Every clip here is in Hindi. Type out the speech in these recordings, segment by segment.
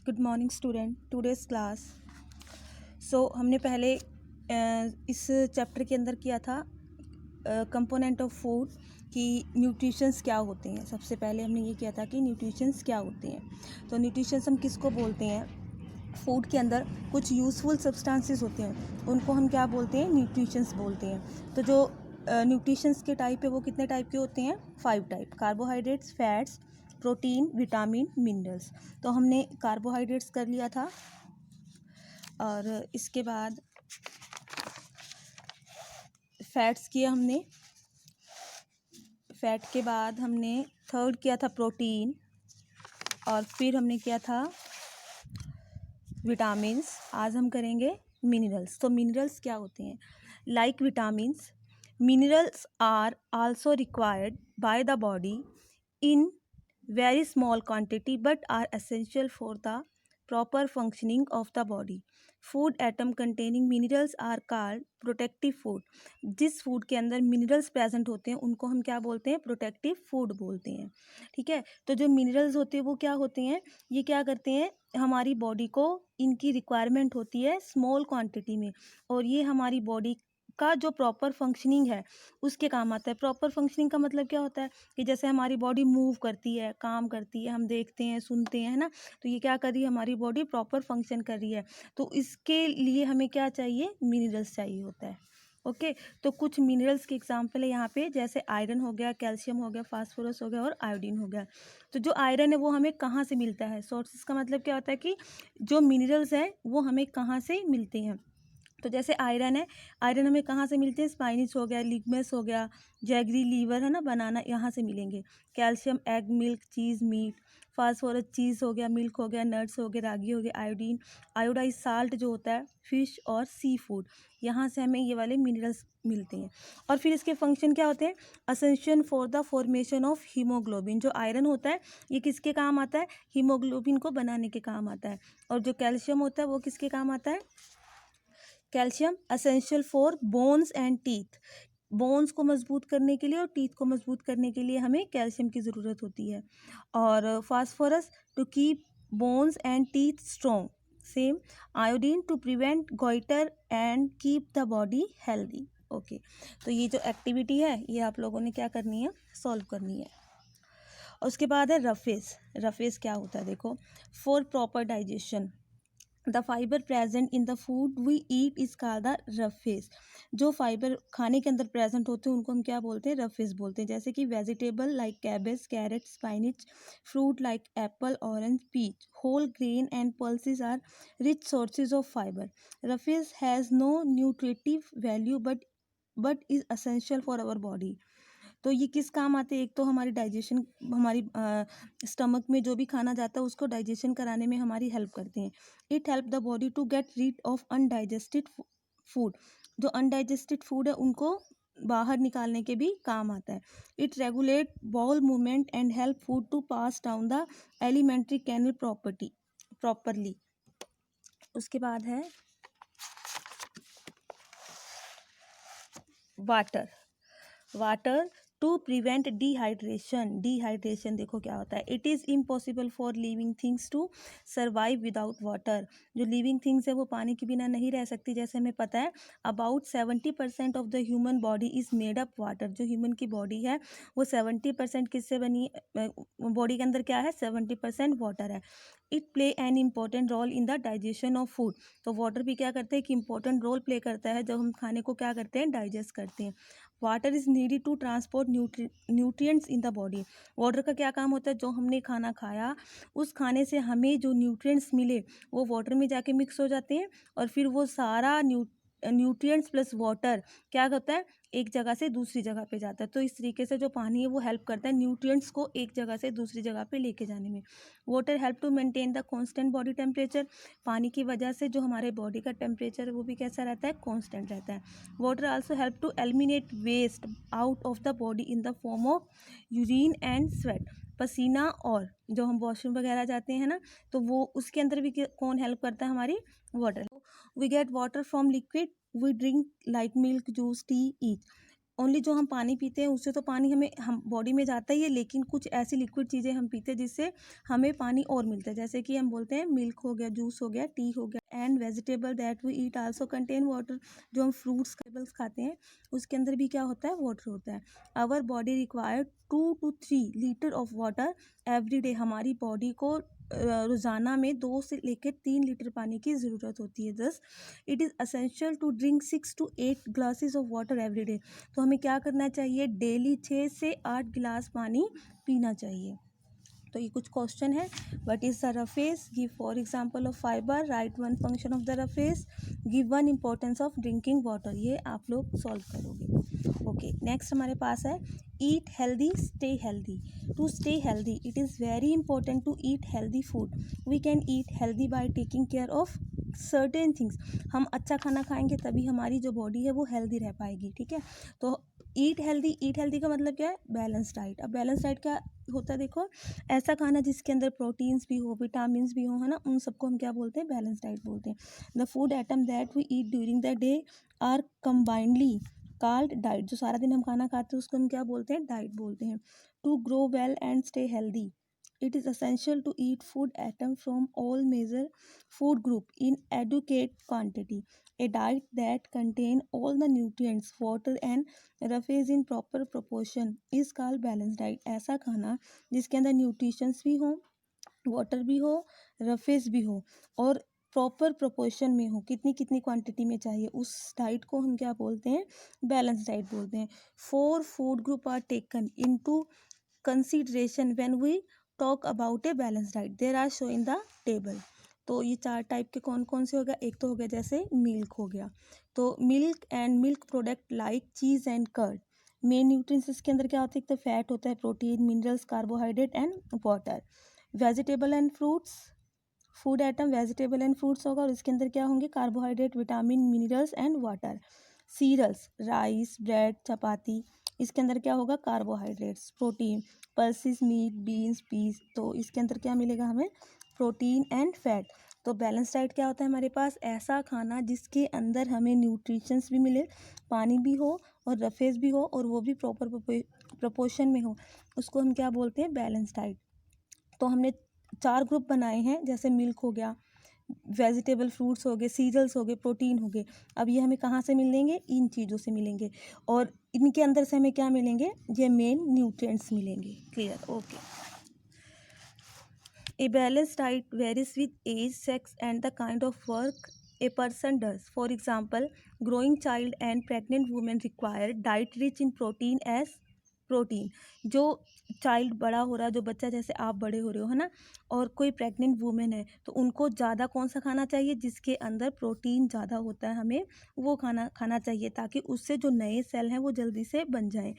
Good morning student, today's class. हमने पहले इस चैप्टर के अंदर किया था कंपोनेंट ऑफ फूड कि न्यूट्रिशंस क्या होते हैं। सबसे पहले हमने ये किया था कि न्यूट्रिशंस क्या होते हैं। तो न्यूट्रिशंस हम किसको बोलते हैं? फूड के अंदर कुछ यूज़फुल सब्सटेंसेस होते हैं, उनको हम क्या बोलते हैं? न्यूट्रिशंस बोलते हैं। तो जो न्यूट्रिशंस के टाइप है वो कितने टाइप के होते हैं? 5 type. Carbohydrates, fats, protein, vitamin, minerals. तो हमने कार्बोहाइड्रेट्स कर लिया था और इसके बाद फैट्स किया हमने। फैट के बाद हमने थर्ड किया था प्रोटीन और फिर हमने किया था विटामिन्स। आज हम करेंगे मिनरल्स। तो मिनरल्स क्या होते हैं? Like vitamins, minerals are also required by the body in very small quantity but are essential for the proper functioning of the body. Food atom containing minerals are called protective food. जिस फूड के अंदर मिनरल्स प्रेजेंट होते हैं उनको हम क्या बोलते हैं? प्रोटेक्टिव फूड बोलते हैं। ठीक है, तो जो मिनरल्स होते हैं वो क्या होते हैं? ये क्या करते हैं? हमारी बॉडी को इनकी रिक्वायरमेंट होती है स्मॉल क्वांटिटी में और ये हमारी बॉडी का जो प्रॉपर फंक्शनिंग है उसके काम आता है। प्रॉपर फंक्शनिंग का मतलब क्या होता है कि जैसे हमारी बॉडी मूव करती है, काम करती है, हम देखते हैं, सुनते हैं, है ना? तो ये क्या कर रही है? हमारी बॉडी प्रॉपर फंक्शन कर रही है। तो इसके लिए हमें क्या चाहिए? मिनरल्स चाहिए होता है। ओके, तो कुछ मिनरल्स के एग्जांपल है यहाँ पे, जैसे आयरन हो गया, कैल्शियम हो गया, फास्फोरस हो गया और आयोडीन हो गया। तो जो आयरन है वो हमें कहाँ से मिलता है? सोर्सेस का मतलब क्या होता है कि जो मिनरल्स हैं वो हमें कहाँ से मिलते हैं। तो जैसे आयरन है, आयरन हमें कहाँ से मिलते हैं? स्पाइनिश हो गया, लिग्नस हो गया, जैगरी, लीवर, है ना, बनाना, यहाँ से मिलेंगे। कैल्शियम एग, मिल्क, चीज़, मीट। फास्फोरस चीज़ हो गया, मिल्क हो गया, नट्स हो गए, रागी हो गया। आयोडीन, आयोडाइज साल्ट जो होता है फिश और सी फूड, यहाँ से हमें ये वाले मिनरल्स मिलते हैं। और फिर इसके फंक्शन क्या होते हैं? Essential for the formation of haemoglobin. जो आयरन होता है ये किसके काम आता है? हीमोग्लोबिन को बनाने के काम आता है। और जो कैल्शियम होता है वो किसके काम आता है? Calcium essential for bones and teeth. Bones को मजबूत करने के लिए और टीथ को मजबूत करने के लिए हमें कैल्शियम की ज़रूरत होती है। और phosphorus to keep bones and teeth strong. Same. Iodine to prevent goitre and keep the body healthy. Okay, तो ये जो एक्टिविटी है ये आप लोगों ने क्या करनी है? सॉल्व करनी है। और उसके बाद है रफेज। रफेज क्या होता है? देखो, for proper digestion the fibre present in the food we eat is called the roughage. जो फाइबर खाने के अंदर प्रेजेंट होते हैं उनको हम क्या बोलते हैं? रफेज बोलते हैं। जैसे कि vegetable like cabbage, carrot, spinach, fruit like apple, orange, peach, whole grain and pulses are rich sources of fibre. Roughage has no nutritive value but is essential for our body. तो ये किस काम आते हैं? एक तो हमारी डाइजेशन, हमारी स्टमक में जो भी खाना जाता है उसको डाइजेशन कराने में हमारी हेल्प करते हैं। It help the body to get rid of undigested food. जो अनडाइजेस्टेड फूड है उनको बाहर निकालने के भी काम आता है। It regulate bowel movement and help food to pass down the alimentary canal properly. उसके बाद है water. Water to prevent dehydration. Dehydration देखो क्या होता है? It is impossible for living things to survive without water. जो लिविंग थिंग्स है वो पानी के बिना नहीं रह सकती। जैसे हमें पता है about 70% of the human body is made up water. जो ह्यूमन की बॉडी है वो 70% किससे बनी? बॉडी के अंदर क्या है? 70% वाटर है। It play an important role in the digestion of food. तो वाटर भी क्या करते हैं? कि इंपॉर्टेंट रोल प्ले करता है जब हम खाने को क्या करते हैं? डाइजेस्ट करते हैं। Water is needed to transport nutrients in the body. Water का क्या काम होता है? जो हमने खाना खाया उस खाने से हमें जो न्यूट्रिएंट्स मिले वो वाटर में जाके मिक्स हो जाते हैं और फिर वो सारा न्यूट्रिएंट्स प्लस वाटर क्या होता है? एक जगह से दूसरी जगह पे जाता है। तो इस तरीके से जो पानी है वो हेल्प करता है न्यूट्रिएंट्स को एक जगह से दूसरी जगह पे लेके जाने में। Water help to maintain the constant body temperature. पानी की वजह से जो हमारे बॉडी का टेम्परेचर है वो भी कैसा रहता है? कांस्टेंट रहता है। Water also help to eliminate waste out of the body in the form of urine and sweat. पसीना और जो हम वॉशरूम वगैरह जाते हैं ना तो वो उसके अंदर भी कौन हेल्प करता है? हमारी water. We get water from liquid we drink like milk, juice, tea, each. Only जो हम पानी पीते हैं उससे तो पानी हम बॉडी में जाता ही है, लेकिन कुछ ऐसी लिक्विड चीज़ें हम पीते हैं जिससे हमें पानी और मिलता है, जैसे कि हम बोलते हैं मिल्क हो गया, जूस हो गया, टी हो गया। And vegetable that we eat also contain water, जो हम फ्रूट्स वेजिटेबल्स खाते हैं उसके अंदर भी क्या होता है, वाटर होता है। Our body require 2 to 3 litre of water every day, हमारी बॉडी को रोज़ाना में 2 से लेकर 3 लीटर पानी की ज़रूरत होती है। Thus it is essential to drink 6 to 8 glasses of water every day, तो हमें क्या करना चाहिए, डेली 6 से 8 गिलास पानी पीना चाहिए। तो ये कुछ क्वेश्चन है। What is the roughage, give for example of fibre, right one function of the roughage, give one importance of drinking water, ये आप लोग सॉल्व करोगे। ओके, नेक्स्ट हमारे पास है eat healthy stay healthy. To stay healthy it is very important to eat healthy food. We can eat healthy by taking care of certain things, हम अच्छा खाना खाएंगे तभी हमारी जो बॉडी है वो हेल्दी रह पाएगी, ठीक है। तो ईट हेल्दी का मतलब क्या है, बैलेंस डाइट। अब बैलेंस डाइट क्या होता है, देखो ऐसा खाना जिसके अंदर प्रोटीन्स भी हो, विटामिन भी हो, है ना, उन सबको हम क्या बोलते हैं, बैलेंस डाइट बोलते हैं। The food item that we eat during the day are combinedly called diet, जो सारा दिन हम खाना खाते हैं उसको हम क्या बोलते हैं, डाइट बोलते हैं। To grow well and stay healthy it is essential to eat food items from all major food group in adequate quantity. A diet that contain all the nutrients, water and roughage in proper proportion is called balanced diet. ऐसा खाना जिसके अंदर न्यूट्रिशंस भी हो, वाटर भी हो, रफेज भी हो और प्रॉपर प्रोपोर्शन में हो, कितनी कितनी क्वांटिटी में चाहिए, उस डाइट को हम क्या बोलते हैं, बैलेंस डाइट बोलते हैं। 4 food group are taken into consideration when we talk about a balance diet, there are show in the table. तो ये 4 टाइप के कौन कौन से हो गया, एक तो हो गया जैसे मिल्क हो गया, तो milk and milk product like cheese and curd, main nutrients इसके अंदर क्या होता है, एक तो फैट होता है, protein, minerals, carbohydrate and water. Vegetable and fruits, food item vegetable and fruits होगा और इसके अंदर क्या होंगे, carbohydrate, vitamin, minerals and water. Cereals, rice, bread, chapati, इसके अंदर क्या होगा, carbohydrates, protein, pulses, meat, beans, peas, तो इसके अंदर क्या मिलेगा हमें, प्रोटीन एंड फैट। तो बैलेंस डाइट क्या होता है हमारे पास, ऐसा खाना जिसके अंदर हमें न्यूट्रिशंस भी मिले, पानी भी हो और रफेज भी हो और वो भी प्रॉपर प्रोपोर्शन में हो, उसको हम क्या बोलते हैं, बैलेंस डाइट। तो हमने 4 ग्रुप बनाए हैं, जैसे मिल्क हो गया, वेजिटेबल फ्रूट्स हो गए, सीरियल्स हो गए, प्रोटीन हो गए। अब ये हमें कहाँ से मिलेंगे, इन चीज़ों से मिलेंगे और इनके अंदर से हमें क्या मिलेंगे, ये मेन न्यूट्रिएंट्स मिलेंगे। Clear, okay. A balance diet varies with age, sex and the kind of work a person does. For example, growing child and pregnant women require diet rich in protein as protein, जो चाइल्ड बड़ा हो रहा है, जो बच्चा, जैसे आप बड़े हो रहे हो, है ना, और कोई प्रेग्नेंट वुमेन है तो उनको ज़्यादा कौन सा खाना चाहिए, जिसके अंदर प्रोटीन ज़्यादा होता है, हमें वो खाना खाना चाहिए ताकि उससे जो नए सेल हैं वो जल्दी से बन जाएं।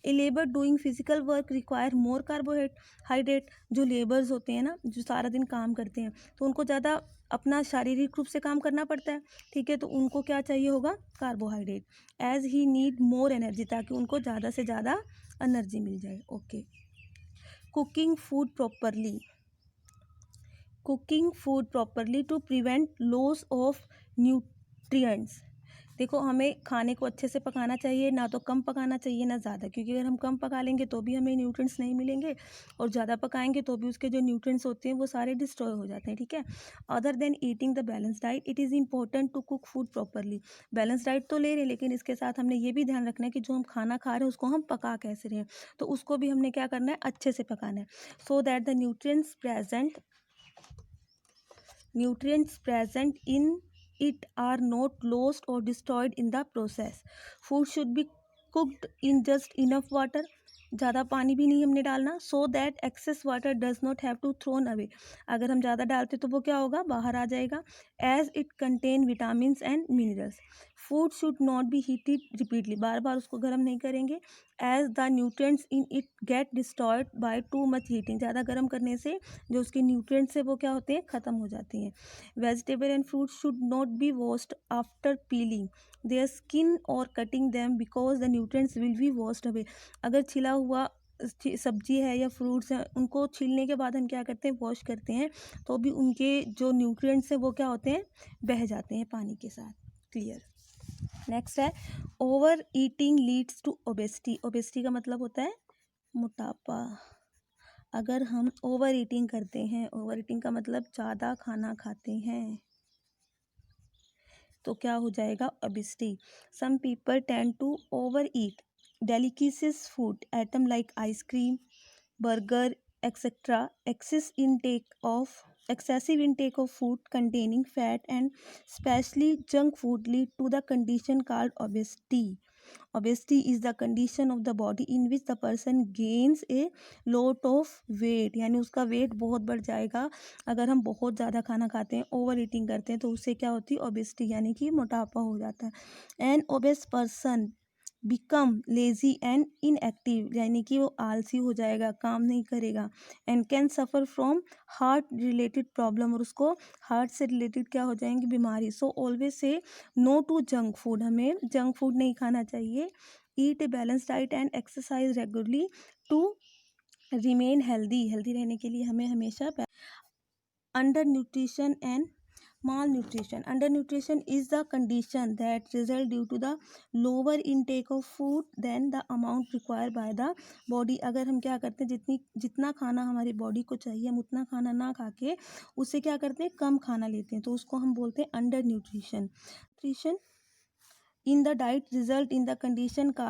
A labour doing physical work require more carbohydrate, जो लेबर्स होते हैं ना, जो सारा दिन काम करते हैं तो उनको ज़्यादा अपना शारीरिक रूप से काम करना पड़ता है, ठीक है, तो उनको क्या चाहिए होगा, carbohydrate. As he need more energy, ताकि उनको ज़्यादा से ज़्यादा एनर्जी मिल जाए। Okay, cooking food properly, cooking food properly to prevent loss of nutrients. देखो हमें खाने को अच्छे से पकाना चाहिए, ना तो कम पकाना चाहिए ना ज़्यादा, क्योंकि अगर हम कम पका लेंगे तो भी हमें न्यूट्रिएंट्स नहीं मिलेंगे और ज़्यादा पकाएंगे तो भी उसके जो न्यूट्रिएंट्स होते हैं वो सारे डिस्ट्रॉय हो जाते हैं, ठीक है। Other than eating the balance diet it is important to cook food properly. Balance diet तो ले रहे हैं लेकिन इसके साथ हमने ये भी ध्यान रखना है कि जो हम खाना खा रहे हैं उसको हम पका कैसे रहे हैं, तो उसको भी हमने क्या करना है, अच्छे से पकाना है, so that the nutrients present in it are not lost or destroyed in the process. Food should be cooked in just enough water, ज़्यादा पानी भी नहीं हमने डालना, so that excess water does not have to thrown away, अगर हम ज़्यादा डालते तो वो क्या होगा, बाहर आ जाएगा। As it contain vitamins and minerals, food should not be heated repeatedly, बार बार उसको गर्म नहीं करेंगे। As the nutrients in it get destroyed by too much heating, ज़्यादा गर्म करने से जो उसके न्यूट्रिएंट्स है वो क्या होते हैं, ख़त्म हो जाते हैं। Vegetable and fruit should not be washed after peeling their skin और cutting them because the nutrients will be washed away, अगर छिला हुआ सब्जी है या फ्रूट्स हैं उनको छीलने के बाद हम क्या करते हैं, वॉश करते हैं, तो भी उनके जो न्यूट्रिएंट्स हैं वो क्या होते हैं, बह जाते हैं पानी के साथ। क्लियर। नेक्स्ट है over eating leads to obesity. Obesity का मतलब होता है मोटापा। अगर हम ओवर ईटिंग करते हैं, ओवर ईटिंग का मतलब ज़्यादा खाना खाते हैं, तो क्या हो जाएगा, obesity. Some people tend to over eat delicacies food item like ice cream, burger, etc. Excessive intake of food containing fat and especially junk food lead to the condition called obesity. Obesity is the condition of the body in which the person gains a lot of weight, यानी उसका वेट बहुत बढ़ जाएगा। अगर हम बहुत ज़्यादा खाना खाते हैं, ओवर ईटिंग करते हैं, तो उससे क्या होती है, ओबेसिटी, यानी कि मोटापा हो जाता है। An obese person become lazy and inactive, यानी कि वो आलसी हो जाएगा, काम नहीं करेगा। And can suffer from heart related problem, और उसको हार्ट से रिलेटेड क्या हो जाएंगी, बीमारी। So always say no to junk food, हमें जंक फूड नहीं खाना चाहिए। Eat a balance diet and exercise regularly to remain healthy. Healthy रहने के लिए हमें हमेशा under nutrition and malnutrition. Undernutrition is the condition that result due to the lower intake of food than the amount required by the body. अगर हम क्या करते हैं, जितना खाना हमारी बॉडी को चाहिए, हम उतना खाना ना खा के उससे क्या करते हैं, कम खाना लेते हैं, तो उसको हम बोलते हैं under nutrition. Nutrition in the diet result in the condition का